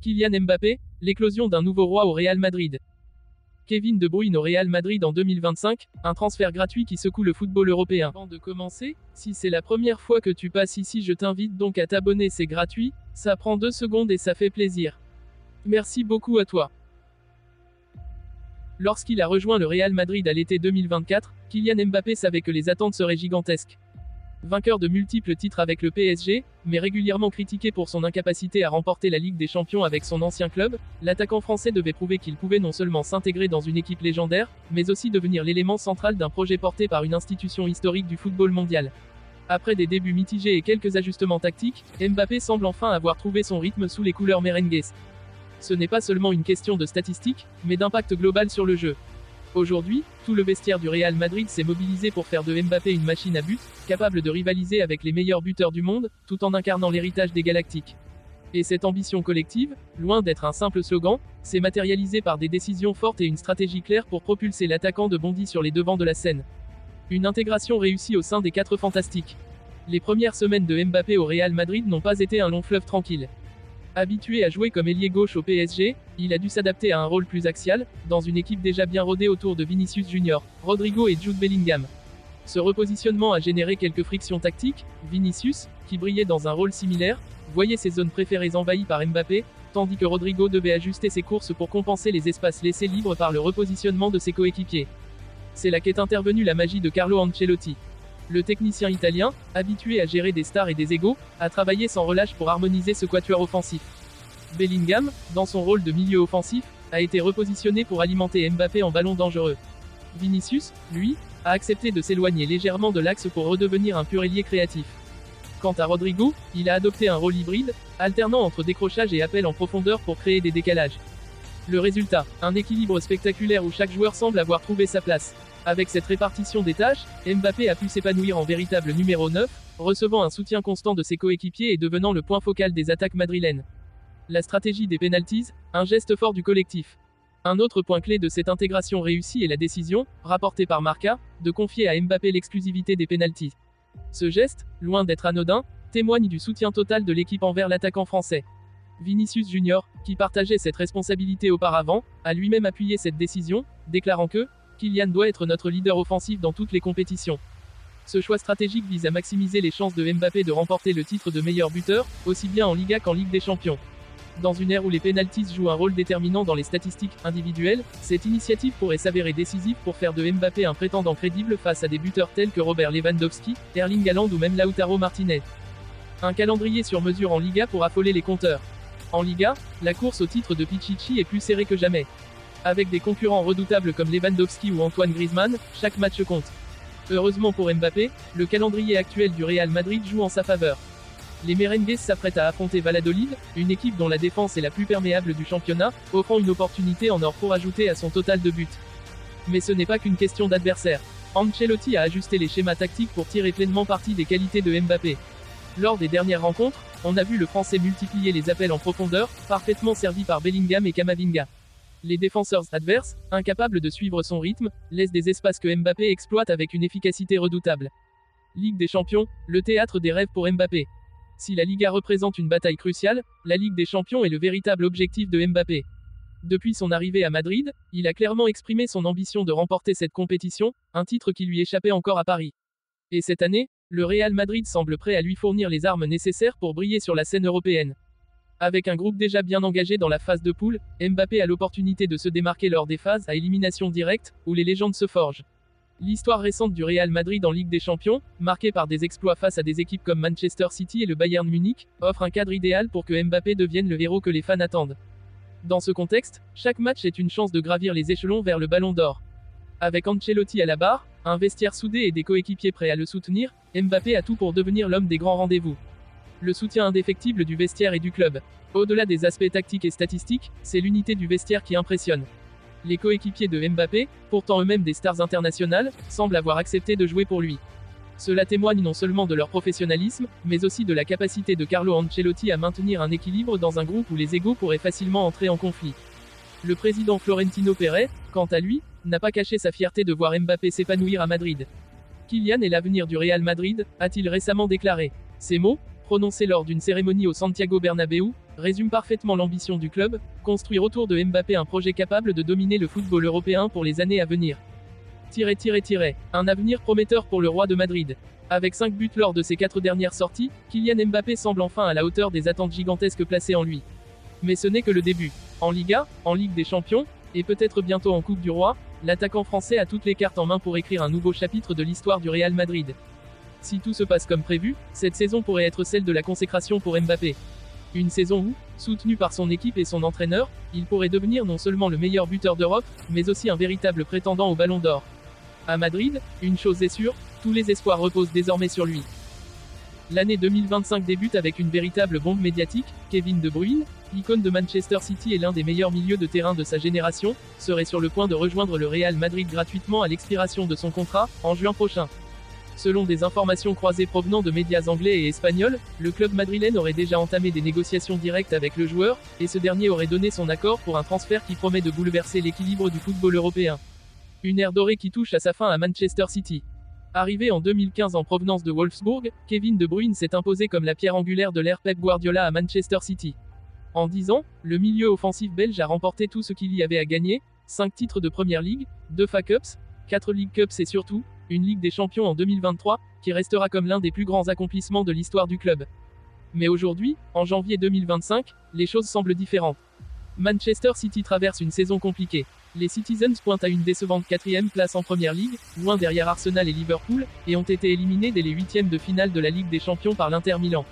Kylian Mbappé, l'éclosion d'un nouveau roi au Real Madrid. Kevin De Bruyne au Real Madrid en 2025, un transfert gratuit qui secoue le football européen. Avant de commencer, si c'est la première fois que tu passes ici, je t'invite donc à t'abonner, c'est gratuit, ça prend 2 secondes et ça fait plaisir. Merci beaucoup à toi. Lorsqu'il a rejoint le Real Madrid à l'été 2024, Kylian Mbappé savait que les attentes seraient gigantesques. Vainqueur de multiples titres avec le PSG, mais régulièrement critiqué pour son incapacité à remporter la Ligue des Champions avec son ancien club, l'attaquant français devait prouver qu'il pouvait non seulement s'intégrer dans une équipe légendaire, mais aussi devenir l'élément central d'un projet porté par une institution historique du football mondial. Après des débuts mitigés et quelques ajustements tactiques, Mbappé semble enfin avoir trouvé son rythme sous les couleurs merengues. Ce n'est pas seulement une question de statistiques, mais d'impact global sur le jeu. Aujourd'hui, tout le vestiaire du Real Madrid s'est mobilisé pour faire de Mbappé une machine à but, capable de rivaliser avec les meilleurs buteurs du monde, tout en incarnant l'héritage des Galactiques. Et cette ambition collective, loin d'être un simple slogan, s'est matérialisée par des décisions fortes et une stratégie claire pour propulser l'attaquant de Bondy sur les devants de la scène. Une intégration réussie au sein des 4 Fantastiques. Les premières semaines de Mbappé au Real Madrid n'ont pas été un long fleuve tranquille. Habitué à jouer comme ailier gauche au PSG, il a dû s'adapter à un rôle plus axial, dans une équipe déjà bien rodée autour de Vinicius Junior, Rodrigo et Jude Bellingham. Ce repositionnement a généré quelques frictions tactiques. Vinicius, qui brillait dans un rôle similaire, voyait ses zones préférées envahies par Mbappé, tandis que Rodrigo devait ajuster ses courses pour compenser les espaces laissés libres par le repositionnement de ses coéquipiers. C'est là qu'est intervenue la magie de Carlo Ancelotti. Le technicien italien, habitué à gérer des stars et des égos, a travaillé sans relâche pour harmoniser ce quatuor offensif. Bellingham, dans son rôle de milieu offensif, a été repositionné pour alimenter Mbappé en ballon dangereux. Vinicius, lui, a accepté de s'éloigner légèrement de l'axe pour redevenir un pur ailier créatif. Quant à Rodrigo, il a adopté un rôle hybride, alternant entre décrochage et appel en profondeur pour créer des décalages. Le résultat, un équilibre spectaculaire où chaque joueur semble avoir trouvé sa place. Avec cette répartition des tâches, Mbappé a pu s'épanouir en véritable numéro 9, recevant un soutien constant de ses coéquipiers et devenant le point focal des attaques madrilènes. La stratégie des penalties, un geste fort du collectif. Un autre point clé de cette intégration réussie est la décision, rapportée par Marca, de confier à Mbappé l'exclusivité des penalties. Ce geste, loin d'être anodin, témoigne du soutien total de l'équipe envers l'attaquant français. Vinicius Junior, qui partageait cette responsabilité auparavant, a lui-même appuyé cette décision, déclarant que Kylian doit être notre leader offensif dans toutes les compétitions. Ce choix stratégique vise à maximiser les chances de Mbappé de remporter le titre de meilleur buteur, aussi bien en Liga qu'en Ligue des Champions. Dans une ère où les penalties jouent un rôle déterminant dans les statistiques individuelles, cette initiative pourrait s'avérer décisive pour faire de Mbappé un prétendant crédible face à des buteurs tels que Robert Lewandowski, Erling Haaland ou même Lautaro Martinez. Un calendrier sur mesure en Liga pour affoler les compteurs. En Liga, la course au titre de Pichichi est plus serrée que jamais. Avec des concurrents redoutables comme Lewandowski ou Antoine Griezmann, chaque match compte. Heureusement pour Mbappé, le calendrier actuel du Real Madrid joue en sa faveur. Les merengues s'apprêtent à affronter Valladolid, une équipe dont la défense est la plus perméable du championnat, offrant une opportunité en or pour ajouter à son total de buts. Mais ce n'est pas qu'une question d'adversaire. Ancelotti a ajusté les schémas tactiques pour tirer pleinement parti des qualités de Mbappé. Lors des dernières rencontres, on a vu le Français multiplier les appels en profondeur, parfaitement servis par Bellingham et Camavinga. Les défenseurs adverses, incapables de suivre son rythme, laissent des espaces que Mbappé exploite avec une efficacité redoutable. Ligue des Champions, le théâtre des rêves pour Mbappé. Si la Liga représente une bataille cruciale, la Ligue des Champions est le véritable objectif de Mbappé. Depuis son arrivée à Madrid, il a clairement exprimé son ambition de remporter cette compétition, un titre qui lui échappait encore à Paris. Et cette année, le Real Madrid semble prêt à lui fournir les armes nécessaires pour briller sur la scène européenne. Avec un groupe déjà bien engagé dans la phase de poule, Mbappé a l'opportunité de se démarquer lors des phases à élimination directe, où les légendes se forgent. L'histoire récente du Real Madrid en Ligue des Champions, marquée par des exploits face à des équipes comme Manchester City et le Bayern Munich, offre un cadre idéal pour que Mbappé devienne le héros que les fans attendent. Dans ce contexte, chaque match est une chance de gravir les échelons vers le Ballon d'Or. Avec Ancelotti à la barre, un vestiaire soudé et des coéquipiers prêts à le soutenir, Mbappé a tout pour devenir l'homme des grands rendez-vous. Le soutien indéfectible du vestiaire et du club. Au-delà des aspects tactiques et statistiques, c'est l'unité du vestiaire qui impressionne. Les coéquipiers de Mbappé, pourtant eux-mêmes des stars internationales, semblent avoir accepté de jouer pour lui. Cela témoigne non seulement de leur professionnalisme, mais aussi de la capacité de Carlo Ancelotti à maintenir un équilibre dans un groupe où les égos pourraient facilement entrer en conflit. Le président Florentino Pérez, quant à lui, n'a pas caché sa fierté de voir Mbappé s'épanouir à Madrid. Kylian est l'avenir du Real Madrid, a-t-il récemment déclaré. Ces mots, prononcés lors d'une cérémonie au Santiago Bernabéu, résume parfaitement l'ambition du club, construire autour de Mbappé un projet capable de dominer le football européen pour les années à venir. Un avenir prometteur pour le roi de Madrid. Avec 5 buts lors de ses 4 dernières sorties, Kylian Mbappé semble enfin à la hauteur des attentes gigantesques placées en lui. Mais ce n'est que le début. En Liga, en Ligue des Champions, et peut-être bientôt en Coupe du Roi, l'attaquant français a toutes les cartes en main pour écrire un nouveau chapitre de l'histoire du Real Madrid. Si tout se passe comme prévu, cette saison pourrait être celle de la consécration pour Mbappé. Une saison où, soutenu par son équipe et son entraîneur, il pourrait devenir non seulement le meilleur buteur d'Europe, mais aussi un véritable prétendant au Ballon d'Or. À Madrid, une chose est sûre, tous les espoirs reposent désormais sur lui. L'année 2025 débute avec une véritable bombe médiatique. Kevin De Bruyne, icône de Manchester City et l'un des meilleurs milieux de terrain de sa génération, serait sur le point de rejoindre le Real Madrid gratuitement à l'expiration de son contrat, en juin prochain. Selon des informations croisées provenant de médias anglais et espagnols, le club madrilène aurait déjà entamé des négociations directes avec le joueur, et ce dernier aurait donné son accord pour un transfert qui promet de bouleverser l'équilibre du football européen. Une ère dorée qui touche à sa fin à Manchester City. Arrivé en 2015 en provenance de Wolfsburg, Kevin De Bruyne s'est imposé comme la pierre angulaire de l'ère Pep Guardiola à Manchester City. En 10 ans, le milieu offensif belge a remporté tout ce qu'il y avait à gagner, 5 titres de Premier League, 2 FA Cups, 4 League Cups et surtout, une Ligue des Champions en 2023, qui restera comme l'un des plus grands accomplissements de l'histoire du club. Mais aujourd'hui, en janvier 2025, les choses semblent différentes. Manchester City traverse une saison compliquée. Les Citizens pointent à une décevante 4e place en Premier League, loin derrière Arsenal et Liverpool, et ont été éliminés dès les 8e de finale de la Ligue des Champions par l'Inter Milan.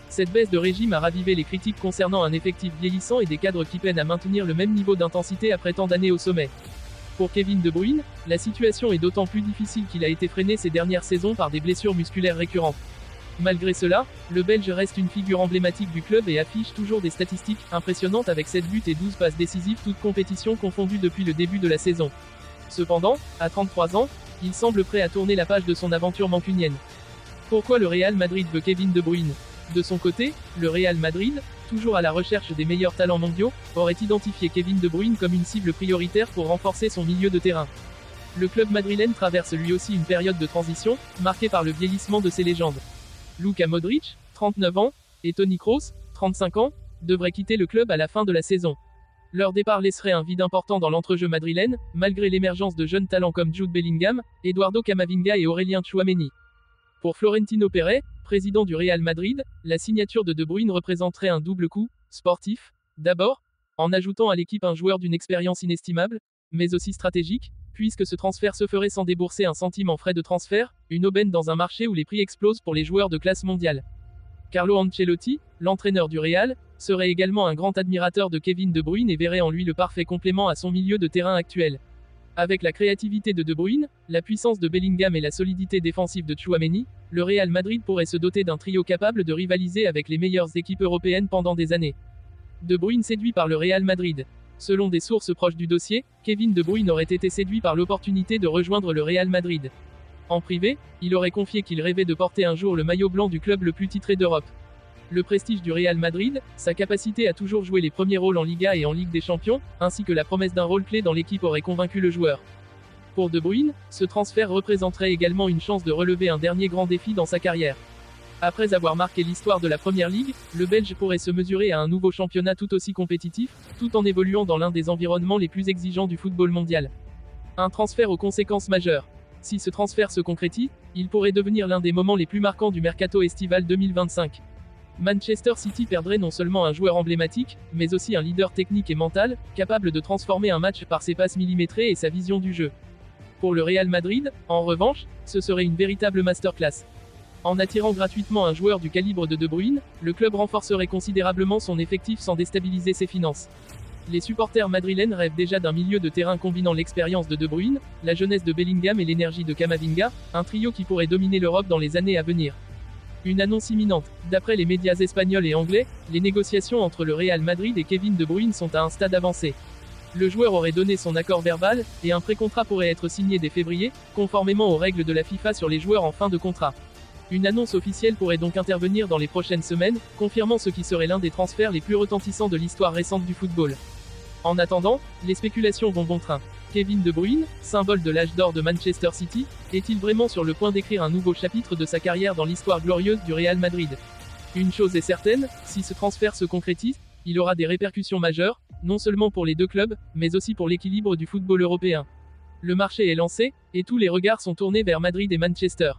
Cette baisse de régime a ravivé les critiques concernant un effectif vieillissant et des cadres qui peinent à maintenir le même niveau d'intensité après tant d'années au sommet. Pour Kevin De Bruyne, la situation est d'autant plus difficile qu'il a été freiné ces dernières saisons par des blessures musculaires récurrentes. Malgré cela, le Belge reste une figure emblématique du club et affiche toujours des statistiques impressionnantes avec 7 buts et 12 passes décisives toutes compétitions confondues depuis le début de la saison. Cependant, à 33 ans, il semble prêt à tourner la page de son aventure mancunienne. Pourquoi le Real Madrid veut Kevin De Bruyne? De son côté, le Real Madrid, toujours à la recherche des meilleurs talents mondiaux, aurait identifié Kevin De Bruyne comme une cible prioritaire pour renforcer son milieu de terrain. Le club madrilène traverse lui aussi une période de transition, marquée par le vieillissement de ses légendes. Luka Modric, 39 ans, et Toni Kroos, 35 ans, devraient quitter le club à la fin de la saison. Leur départ laisserait un vide important dans l'entrejeu madrilène, malgré l'émergence de jeunes talents comme Jude Bellingham, Eduardo Camavinga et Aurélien Tchouaméni. Pour Florentino Pérez, président du Real Madrid, la signature de De Bruyne représenterait un double coup, sportif, d'abord, en ajoutant à l'équipe un joueur d'une expérience inestimable, mais aussi stratégique, puisque ce transfert se ferait sans débourser un centime en frais de transfert, une aubaine dans un marché où les prix explosent pour les joueurs de classe mondiale. Carlo Ancelotti, l'entraîneur du Real, serait également un grand admirateur de Kevin De Bruyne et verrait en lui le parfait complément à son milieu de terrain actuel. Avec la créativité de De Bruyne, la puissance de Bellingham et la solidité défensive de Tchouaméni, le Real Madrid pourrait se doter d'un trio capable de rivaliser avec les meilleures équipes européennes pendant des années. De Bruyne séduit par le Real Madrid. Selon des sources proches du dossier, Kevin De Bruyne aurait été séduit par l'opportunité de rejoindre le Real Madrid. En privé, il aurait confié qu'il rêvait de porter un jour le maillot blanc du club le plus titré d'Europe. Le prestige du Real Madrid, sa capacité à toujours jouer les premiers rôles en Liga et en Ligue des Champions, ainsi que la promesse d'un rôle clé dans l'équipe auraient convaincu le joueur. Pour De Bruyne, ce transfert représenterait également une chance de relever un dernier grand défi dans sa carrière. Après avoir marqué l'histoire de la Premier League, le Belge pourrait se mesurer à un nouveau championnat tout aussi compétitif, tout en évoluant dans l'un des environnements les plus exigeants du football mondial. Un transfert aux conséquences majeures. Si ce transfert se concrétise, il pourrait devenir l'un des moments les plus marquants du mercato estival 2025. Manchester City perdrait non seulement un joueur emblématique, mais aussi un leader technique et mental, capable de transformer un match par ses passes millimétrées et sa vision du jeu. Pour le Real Madrid, en revanche, ce serait une véritable masterclass. En attirant gratuitement un joueur du calibre de De Bruyne, le club renforcerait considérablement son effectif sans déstabiliser ses finances. Les supporters madrilènes rêvent déjà d'un milieu de terrain combinant l'expérience de De Bruyne, la jeunesse de Bellingham et l'énergie de Camavinga, un trio qui pourrait dominer l'Europe dans les années à venir. Une annonce imminente. D'après les médias espagnols et anglais, les négociations entre le Real Madrid et Kevin De Bruyne sont à un stade avancé. Le joueur aurait donné son accord verbal, et un pré-contrat pourrait être signé dès février, conformément aux règles de la FIFA sur les joueurs en fin de contrat. Une annonce officielle pourrait donc intervenir dans les prochaines semaines, confirmant ce qui serait l'un des transferts les plus retentissants de l'histoire récente du football. En attendant, les spéculations vont bon train. Kevin De Bruyne, symbole de l'âge d'or de Manchester City, est-il vraiment sur le point d'écrire un nouveau chapitre de sa carrière dans l'histoire glorieuse du Real Madrid? Une chose est certaine, si ce transfert se concrétise, il aura des répercussions majeures, non seulement pour les deux clubs, mais aussi pour l'équilibre du football européen. Le marché est lancé, et tous les regards sont tournés vers Madrid et Manchester.